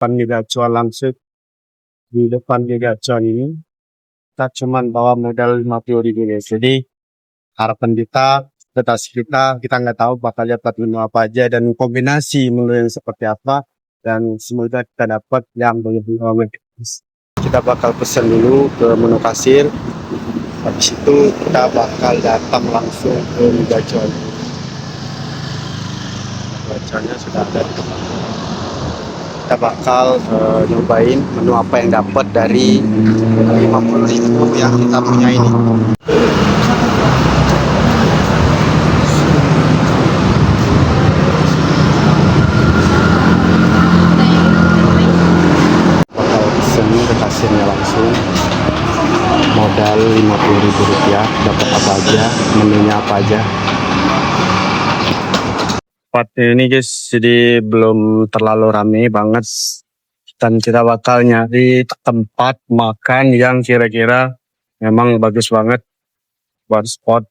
depan mie gacuan langsung. Di depan mie gacuan ini kita cuman bawa modal 50.000 guys. Jadi harapan kita, ekspektasi kita nggak tahu bakal dapat menu apa aja dan kombinasi menu yang seperti apa, dan semoga kita dapat yang benar-benar. Kita bakal pesan dulu ke menu kasir, habis itu kita bakal datang langsung ke mie gacuan. Gacuannya sudah ada di depan. Kita bakal nyobain menu apa yang dapat dari 50.000 yang kita punya ini. Bakal pesen ke kasirnya langsung, modal 50.000 rupiah, dapat apa aja, menunya apa aja. Tempatnya ini guys, jadi belum terlalu rame banget, dan kita bakal nyari tempat makan yang kira-kira memang bagus banget buat spot.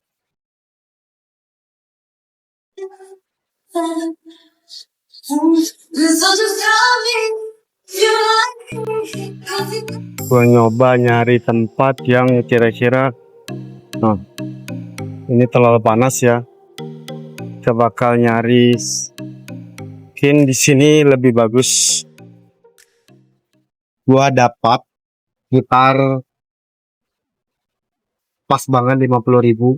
Gua nyoba nyari tempat yang kira-kira, nah ini terlalu panas ya. Kita bakal nyari mungkin di sini lebih bagus. Gua dapat sekitar pas banget 50.000.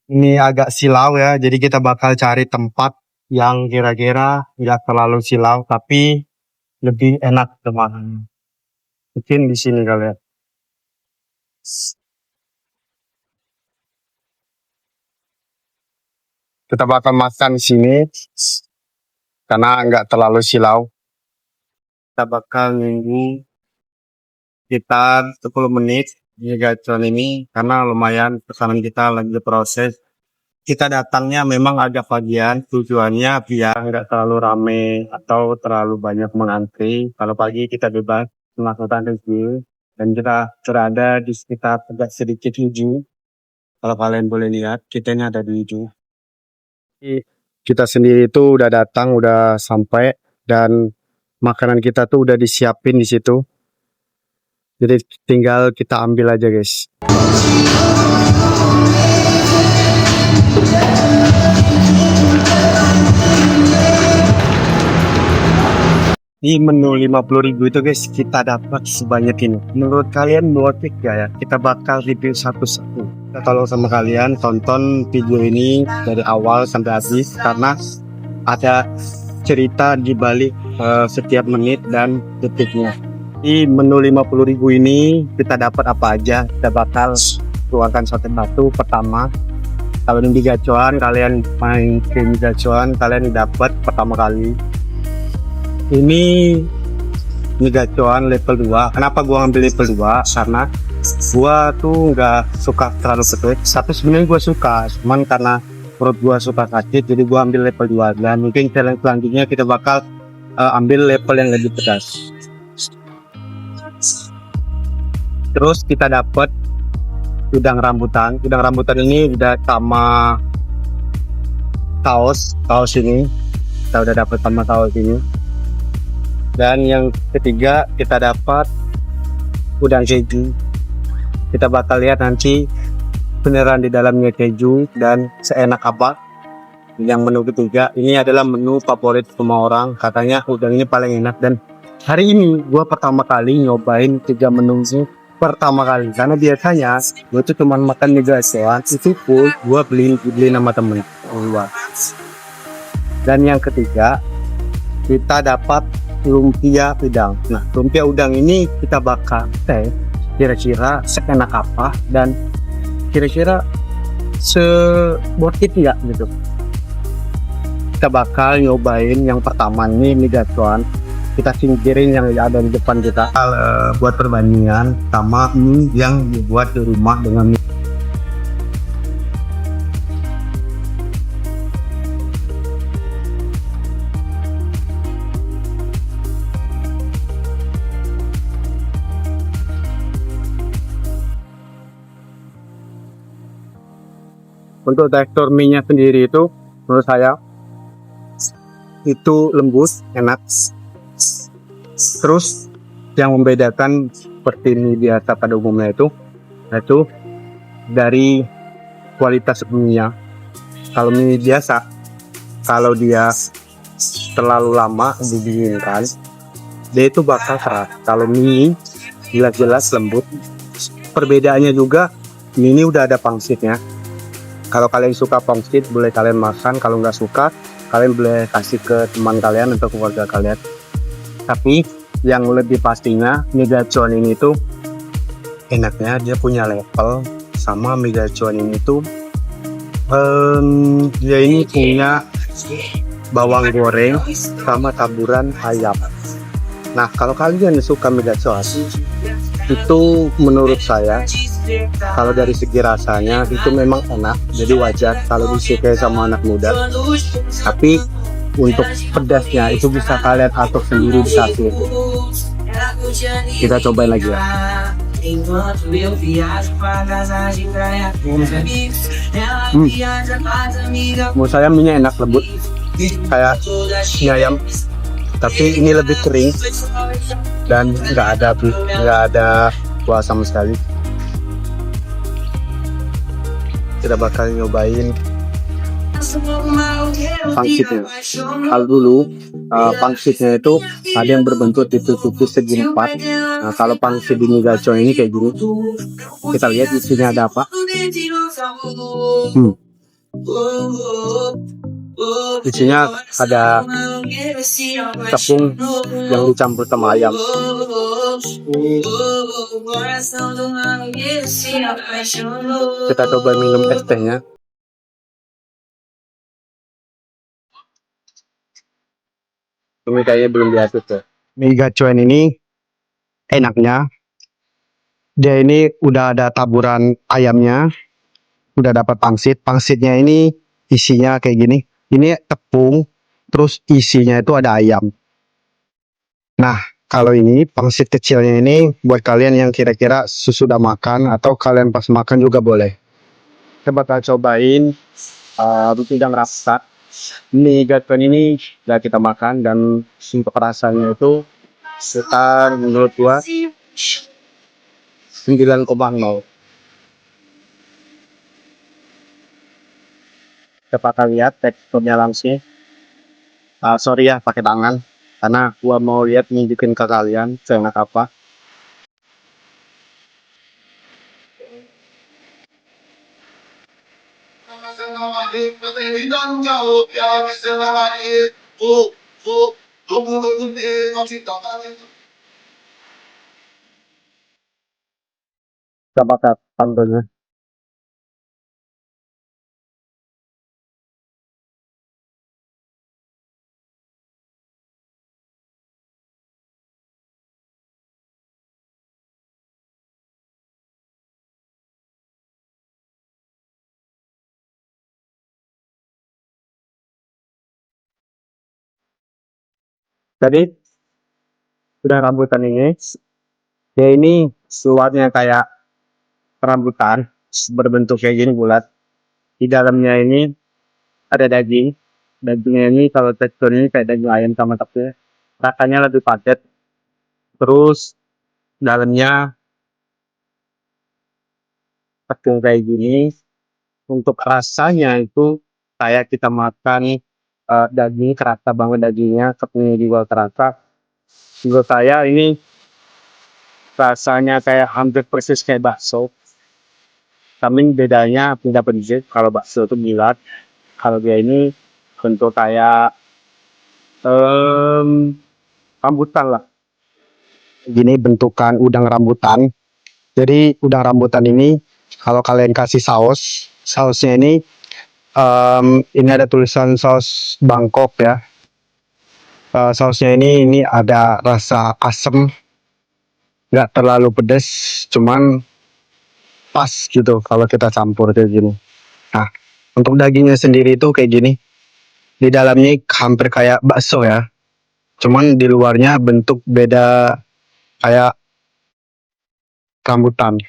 Ini agak silau ya, jadi kita bakal cari tempat yang kira-kira nggak terlalu silau tapi lebih enak teman. Mungkin di sini kali ya. Kita bakal makan di sini karena nggak terlalu silau. Kita bakal nunggu sekitar 10 menit mie gacuan ini karena lumayan pesanan kita lagi proses. Kita datangnya memang agak pagian, tujuannya biar nggak terlalu rame atau terlalu banyak mengantri. Kalau pagi kita bebas melakukan review, dan kita berada di sekitar agak sedikit ujung. Kalau kalian boleh lihat, kita ini ada di ujung. Kita sendiri itu udah datang, udah sampai, dan makanan kita tuh udah disiapin di situ. Jadi tinggal kita ambil aja guys. Di menu 50.000 itu guys, kita dapat sebanyak ini. Menurut kalian worth it gak ya? Kita bakal review satu-satu. Kita tolong sama kalian tonton video ini dari awal sampai habis, karena ada cerita di balik setiap menit dan detiknya. Di menu 50.000 ini kita dapat apa aja? Kita bakal keluarkan satu-satu. Pertama, kalau di mie gacuan, kalian main ke mie gacuan, kalian dapat pertama kali ini mie gacuan level 2. Kenapa gua ngambil level 2? Karena gua tuh nggak suka terlalu pedes. Satu sebenarnya gua suka, cuman karena perut gua suka sakit, jadi gua ambil level 2. Dan mungkin challenge selanjutnya kita bakal ambil level yang lebih pedas. Terus kita dapat udang rambutan. Udang rambutan ini udah sama saus ini. Kita udah dapat sama saus ini. Dan yang ketiga kita dapat udang keju. Kita bakal lihat nanti beneran di dalamnya keju dan seenak apa. Yang menu ketiga ini adalah menu favorit semua orang, katanya udang ini paling enak. Dan hari ini gua pertama kali nyobain 3 menu ini pertama kali, karena biasanya gua tuh cuman makan mie gacuan itu pun gua beli sama temen keluar. Dan yang ketiga kita dapat lumpia udang. Nah, lumpia udang ini kita bakal tes kira-kira seenak apa dan kira-kira worth it nggak gitu. Kita bakal nyobain yang pertama nih mie gacuan. Kita singkirin yang ada di depan kita. Buat perbandingan sama mie yang dibuat di rumah dengan mie. Untuk tekstur mie-nya sendiri itu menurut saya itu lembut, enak. Terus yang membedakan seperti mie biasa pada umumnya itu yaitu dari kualitas mie-nya. Kalau mie biasa, kalau dia terlalu lama didinginkan, dia itu bakal keras. Kalau mie jelas-jelas lembut. Perbedaannya juga, mie ini udah ada pangsitnya. Kalau kalian suka pangsit, boleh kalian makan. Kalau nggak suka, kalian boleh kasih ke teman kalian atau keluarga kalian. Tapi yang lebih pastinya, mie gacuan ini tuh enaknya dia punya level. Sama mie gacuan ini tuh dia ini punya bawang goreng sama taburan ayam. Nah, kalau kalian suka mie gacuan, itu menurut saya kalau dari segi rasanya itu memang enak, jadi wajar kalau disukai sama anak muda. Tapi untuk pedasnya itu bisa kalian atur sendiri di kasir. Kita cobain lagi ya. Menurut saya mie enak, lembut kayak mie ayam, tapi ini lebih kering dan nggak ada kuah sama sekali. Kita bakal nyobain pangsitnya. Kalau dulu pangsitnya itu ada yang berbentuk titik-titik segi empat. Nah, kalau pangsit di mie gacuan ini kayak gini. Kita lihat isinya ada apa. Isinya ada tepung yang dicampur sama ayam. Kita coba minum es tehnya. Ini kayaknya belum biasa tuh. Mie gacuan ini enaknya dia ini udah ada taburan ayamnya, udah dapat pangsit. Pangsitnya ini isinya kayak gini. Ini tepung, terus isinya itu ada ayam. Nah, kalau ini pangsit kecilnya ini buat kalian yang kira-kira sesudah makan atau kalian pas makan juga boleh. Kita bakal cobain udang rasa. Mie gacuan ini udah kita makan dan untuk rasanya itu sekitar menurut gua 9,0. Kita bakal lihat teksturnya langsung. Sorry ya pakai tangan karena gua mau lihat nunjukin ke kalian seenak apa. Kita bakal sambelnya. Jadi udah rambutan ini, dia ini luarnya kayak rambutan berbentuk kayak gini bulat. Di dalamnya ini ada daging. Dagingnya ini kalau teksturnya kayak daging ayam sama tapi rasanya lebih padat. Terus dalamnya tepung kayak gini. Untuk rasanya itu kayak kita makan daging, kerasa banget dagingnya, tepungnya juga terasa. Menurut saya ini rasanya kayak hampir persis kayak bakso. Tapi bedanya beda bentuk. Kalau bakso itu bulat, kalau dia ini bentuk kayak rambutan lah. Gini bentukan udang rambutan. Jadi udang rambutan ini kalau kalian kasih sausnya ini ada tulisan saus Bangkok ya. Sausnya ini ada rasa asam, nggak terlalu pedas, cuman pas gitu kalau kita campur kayak gini. Nah, untuk dagingnya sendiri itu kayak gini. Di dalamnya hampir kayak bakso ya. Cuman di luarnya bentuk beda kayak rambutan.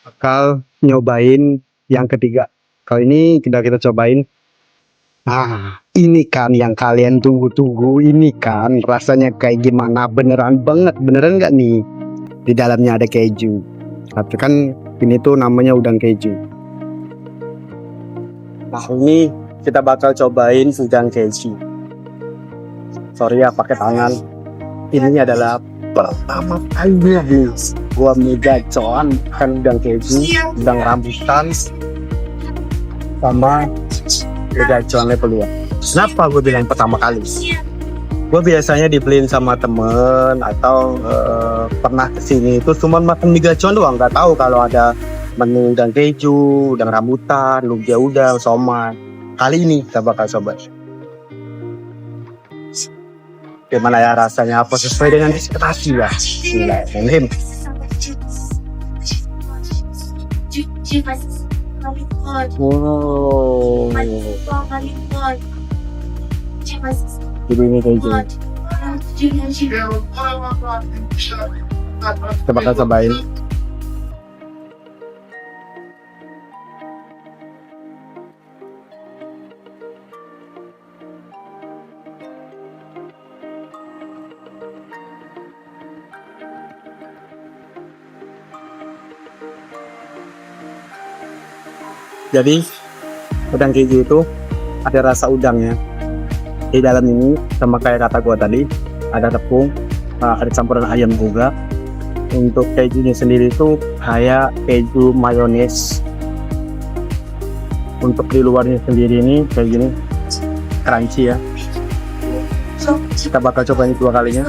Bakal nyobain yang ketiga. Kali ini kita cobain Ah, ini kan yang kalian tunggu-tunggu, ini kan rasanya kayak gimana, beneran banget, beneran nggak nih? Di dalamnya ada keju. Tapi kan ini tuh namanya udang keju. Nah ini kita bakal cobain udang keju. Sorry ya pakai tangan. Ini adalah pertama kalinya guys. Gua megacoan kan udang keju, udang rambutan, sama megacoan level 2. Kenapa gue bilang pertama kali? Gue biasanya dibeliin sama temen atau pernah kesini itu cuma makan mie gacor doang, nggak tahu kalau ada menu udang keju, udang rambutan, lumpia udang, somai. Kali ini kita bakal coba. Gimana ya rasanya? Apa sesuai dengan ekspektasi ya? Bismillahirrahmanirrahim. Wow. Jadi ini keju. Kita bakal cobain. Jadi udang keju itu ada rasa udangnya di dalam ini, sama kayak kata gua tadi, ada tepung, ada campuran ayam juga. Untuk kejunya sendiri itu kayak keju mayones. Untuk di luarnya sendiri ini kayak gini, crunchy ya. Kita bakal cobain dua kalinya.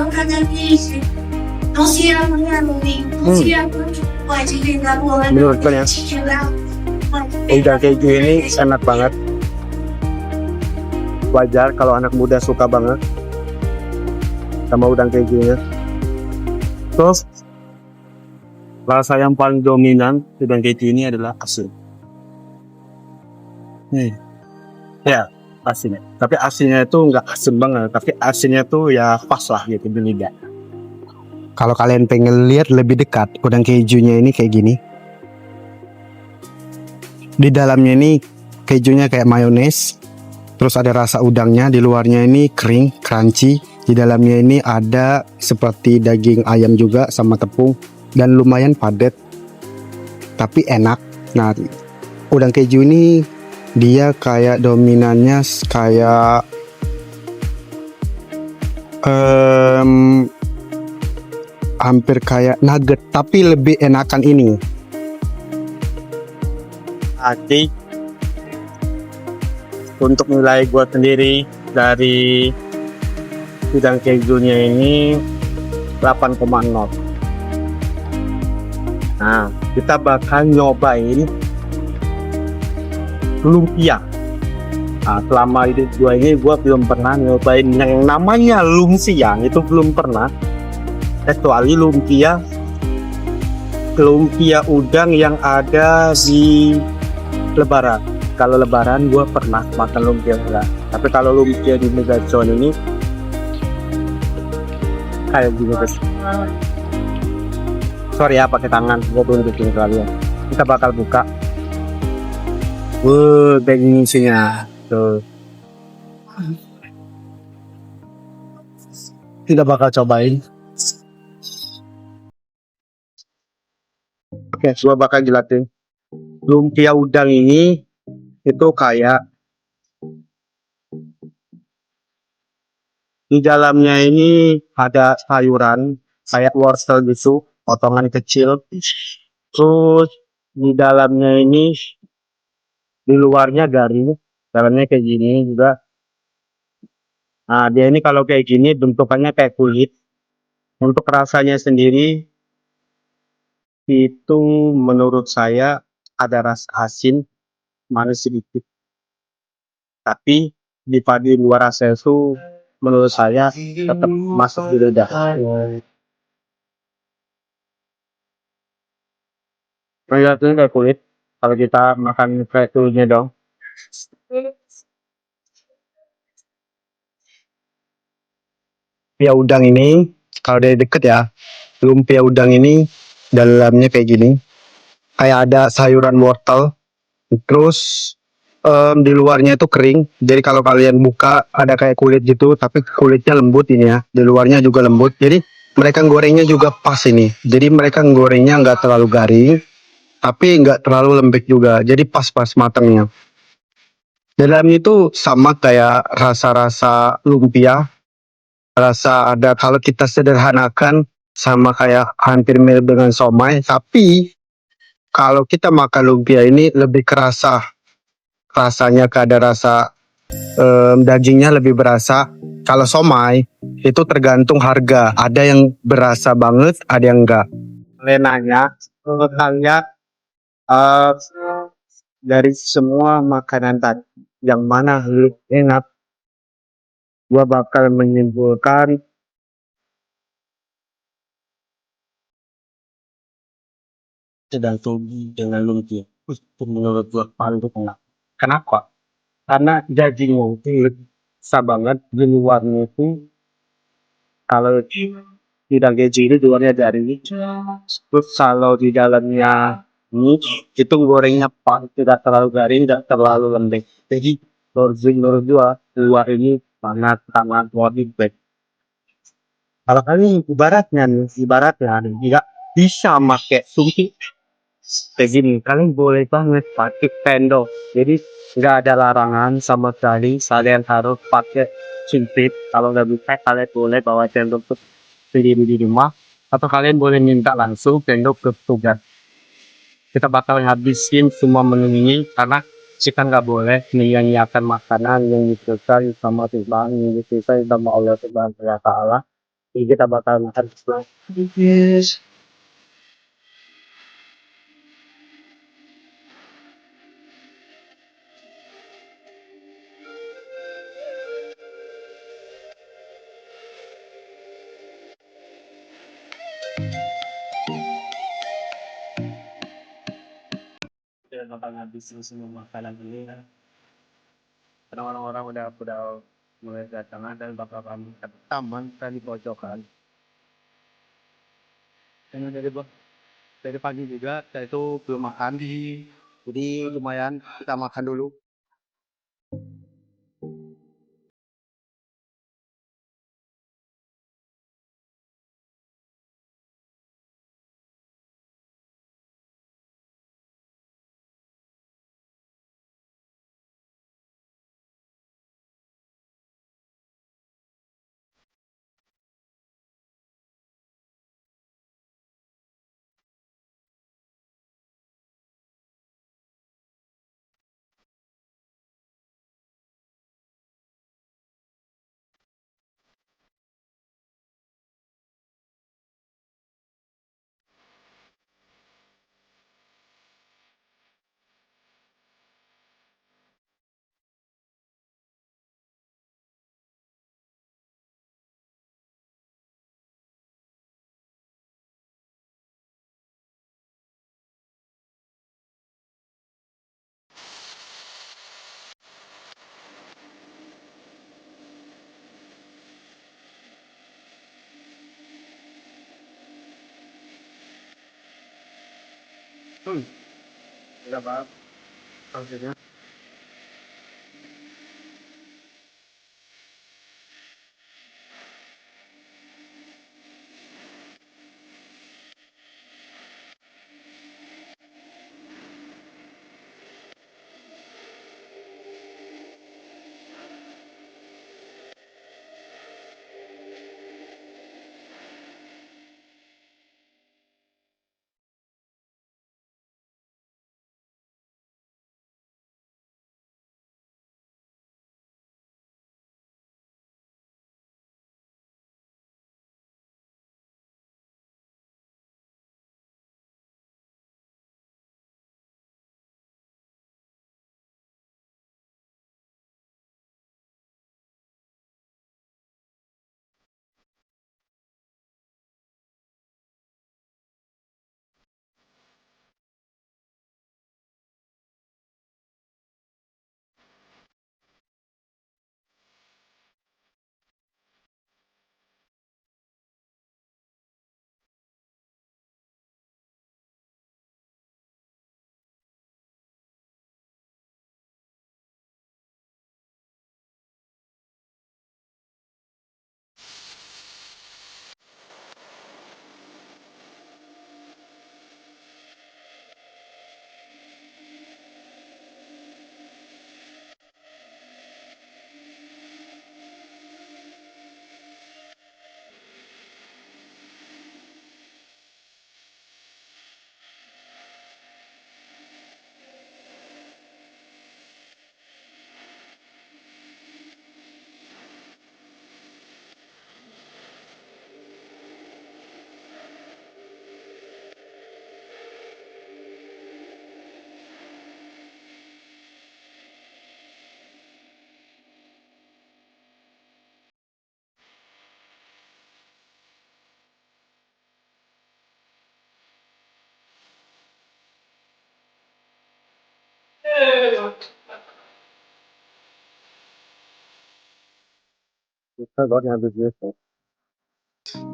Menurut kalian udang keju ini enak banget. Wajar kalau anak muda suka banget sama udang kejunya. Terus rasa yang paling dominan udang keju ini adalah asin. Ya asin. Tapi asinnya itu nggak asin banget, tapi asinnya tuh ya pas lah gitu di lidah. Kalau kalian pengen lihat lebih dekat udang kejunya ini kayak gini. Di dalamnya ini kejunya kayak mayones, terus ada rasa udangnya, di luarnya ini kering, crunchy, di dalamnya ini ada seperti daging ayam juga sama tepung dan lumayan padat, tapi enak. Nah, udang keju ini dia kayak dominannya kayak hampir kayak nugget, tapi lebih enakan ini. Jadi untuk nilai gue sendiri dari udang kejunya ini 8,0. Nah, kita bakal nyobain lumpia. Nah, selama hidup gue ini gue belum pernah nyobain yang namanya lumpia, itu belum pernah. Kecuali lumpia udang yang ada di Lebaran. Kalau Lebaran gue pernah makan lumpia enggak, tapi kalau lumpia di Megazone ini kayak gini guys. Sorry ya pakai tangan, gue tunjukin kalian. Kita bakal buka. Daging isinya tuh. Kita bakal cobain. Oke, gue bakal jelasin. Lumpia udang ini itu kayak di dalamnya ini ada sayuran kayak wortel gitu, potongan kecil. Terus di dalamnya ini, di luarnya garing, dalamnya kayak gini juga. Nah, dia ini kalau kayak gini bentukannya kayak kulit. Untuk rasanya sendiri itu menurut saya ada rasa asin, manis sedikit. Tapi di padi luar rasa itu menurut saya tetap masuk di lidah. Kelihatannya kayak kulit. Kalau kita makan kayak kulitnya dong. Lumpia udang ini kalau dari deket ya, lumpia udang ini dalamnya kayak gini. Kayak ada sayuran wortel, terus di luarnya itu kering. Jadi kalau kalian buka ada kayak kulit gitu, tapi kulitnya lembut ini ya. Di luarnya juga lembut. Jadi mereka gorengnya juga pas ini. Jadi mereka gorengnya nggak terlalu garing, tapi nggak terlalu lembek juga. Jadi pas-pas matangnya. Dalamnya itu sama kayak rasa-rasa lumpia. Rasa ada kalau kita sederhanakan sama kayak hampir mirip dengan somai. Tapi kalau kita makan lumpia ini lebih kerasa rasanya ke ada rasa dagingnya lebih berasa. Kalau somai itu tergantung harga. Ada yang berasa banget, ada yang enggak. Lenanya, menurut kalian eh, dari semua makanan tadi, yang mana lebih enak? Gua bakal menyimpulkan sedang tumbuh dengan lumpia. Itu menurut gua paling enak. Kenapa? Karena dagingnya itu besar banget di luarnya itu kalau tidak keju itu luarnya dari terus kalau di dalamnya ini itu gorengnya pas tidak terlalu garing tidak terlalu lembek jadi menurut gua luar ini sangat sangat worth it baik. Kalau kalian ibaratnya nih, nggak bisa pakai sushi kayak gini kalian boleh banget pakai sendok jadi nggak ada larangan sama sekali kalian harus pakai sumpit kalau nggak bisa kalian boleh bawa sendok ke sendiri di rumah atau kalian boleh minta langsung sendok ke petugas. Kita bakal ngabisin semua menu ini karena kita nggak boleh menyia-nyiakan makanan yang diberikan sama Tuhan yang diberikan sama Allah Subhanahu wa Ta'ala. Jadi kita bakal makan semua. Yes. Kita bakal ngabisin semua makanan ini. Karena orang-orang udah mulai datangan dan bakal kami taman di pojokan. Dan dari pagi juga, saya itu belum makan di, jadi lumayan kita makan dulu. Hmm, udah bang, hasilnya.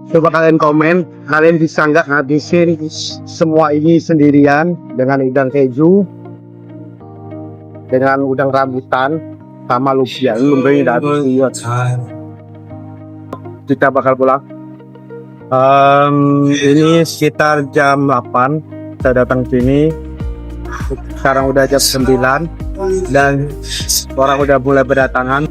Coba kalian komen, kalian bisa nggak ngabisin semua ini sendirian dengan udang keju, dengan udang rambutan, sama lumpia. Lumpia ini udah habis. Kita bakal pulang. Ini sekitar jam 8 kita datang sini. Sekarang udah jam 9 dan orang udah mulai berdatangan.